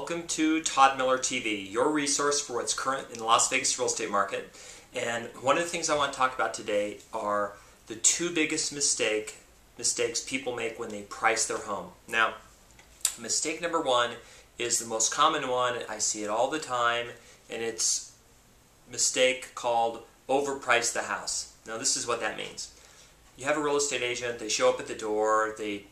Welcome to Todd Miller TV, your resource for what's current in the Las Vegas real estate market. And one of the things I want to talk about today are the two biggest mistakes people make when they price their home. Now, mistake number one is the most common one. I see it all the time, and it's a mistake called overprice the house. Now, this is what that means. You have a real estate agent, they show up at the door, they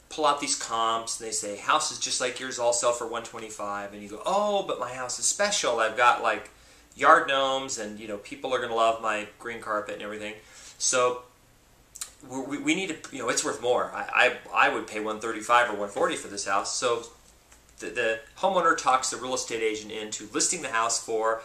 pull out these comps, and they say, house is just like yours, all sell for $125, and you go, oh, but my house is special. I've got like yard gnomes, and people are going to love my green carpet and everything. So we need to, it's worth more. I would pay $135 or $140 for this house. So the homeowner talks the real estate agent into listing the house for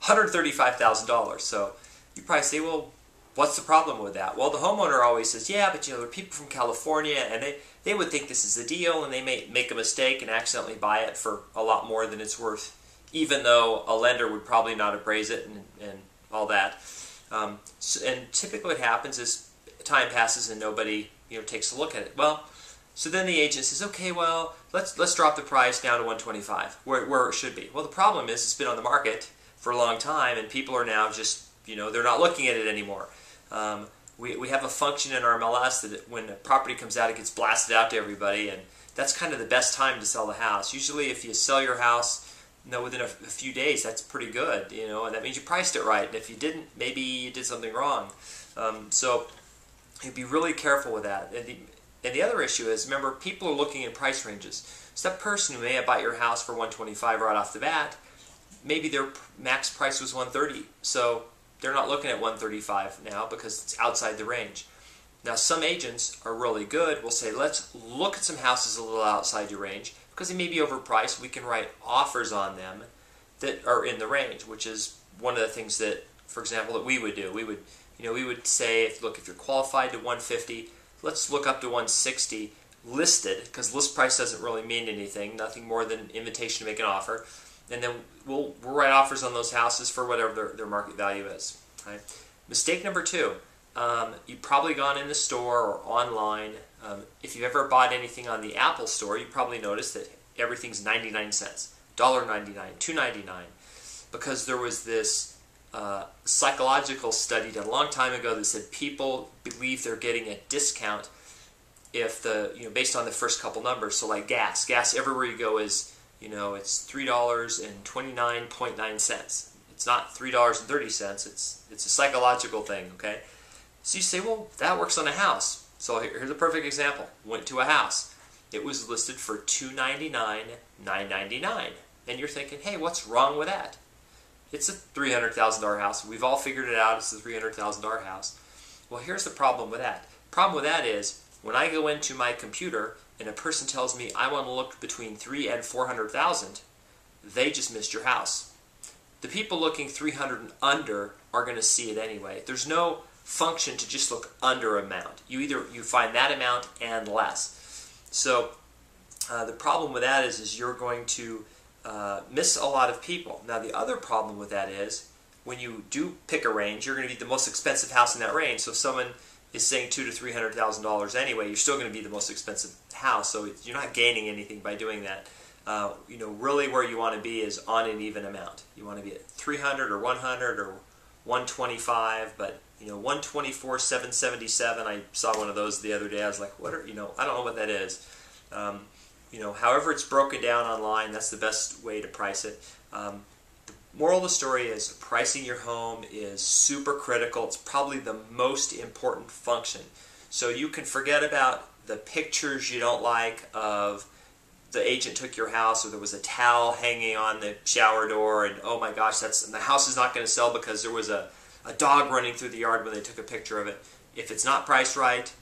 $135,000. So you probably say, well, what's the problem with that? Well, the homeowner always says, yeah, but there are people from California, and they would think this is the deal, and they may make a mistake and accidentally buy it for a lot more than it's worth, even though a lender would probably not appraise it and all that. And typically what happens is time passes and nobody takes a look at it. Well, so then the agent says, okay, well, let's drop the price down to $125, where it should be. Well, the problem is it's been on the market for a long time, and people are now just, they're not looking at it anymore. We have a function in our MLS that when a property comes out, it gets blasted out to everybody, and that's kind of the best time to sell the house. Usually if you sell your house within a few days, that's pretty good, and that means you priced it right, and if you didn't, maybe you did something wrong. So you'd be really careful with that. And the other issue is, remember, people are looking at price ranges. So that person who may have bought your house for $125 right off the bat, maybe their max price was $130, so they're not looking at $135 now because it's outside the range. Now, some agents are really good. We'll say, let's look at some houses a little outside your range because they may be overpriced. We can write offers on them that are in the range, which is one of the things that, for example, that we would do. We would say, look, if you're qualified to $150, let's look up to $160 listed, because list price doesn't really mean anything, nothing more than invitation to make an offer. And then we'll write offers on those houses for whatever their market value is. Right? Mistake number two, you've probably gone in the store or online. If you've ever bought anything on the Apple Store, you probably noticed that everything's 99 cents, $1.99, $2.99, because there was this psychological study done a long time ago that said people believe they're getting a discount if based on the first couple numbers. So like gas everywhere you go is, it's $3.29.9. It's not $3.30. It's a psychological thing, okay? So you say, well, that works on a house. So here's a perfect example. Went to a house. It was listed for $299,999. And you're thinking, hey, what's wrong with that? It's a $300,000 house. We've all figured it out. It's a $300,000 house. Well, here's the problem with that. The problem with that is when I go into my computer and a person tells me I want to look between $300,000 and $400,000, they just missed your house. The people looking 300 and under are going to see it anyway. There's no function to just look under amount. You find that amount and less. So the problem with that is you're going to miss a lot of people. Now the other problem with that is when you do pick a range, you're going to be the most expensive house in that range. So if someone is saying $200,000 to $300,000 anyway, you're still going to be the most expensive house, so you're not gaining anything by doing that. Really where you want to be is on an even amount. You want to be at 300 or 100 or 125, but 124,777. I saw one of those the other day. I was like, what are I don't know what that is. However it's broken down online, that's the best way to price it. The moral of the story is pricing your home is super critical. It's probably the most important function. So you can forget about the pictures you don't like of the agent took your house, or there was a towel hanging on the shower door, and oh my gosh, and the house is not going to sell because there was a dog running through the yard when they took a picture of it. If it's not priced right,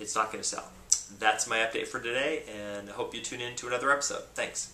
it's not going to sell. That's my update for today, and I hope you tune in to another episode. Thanks.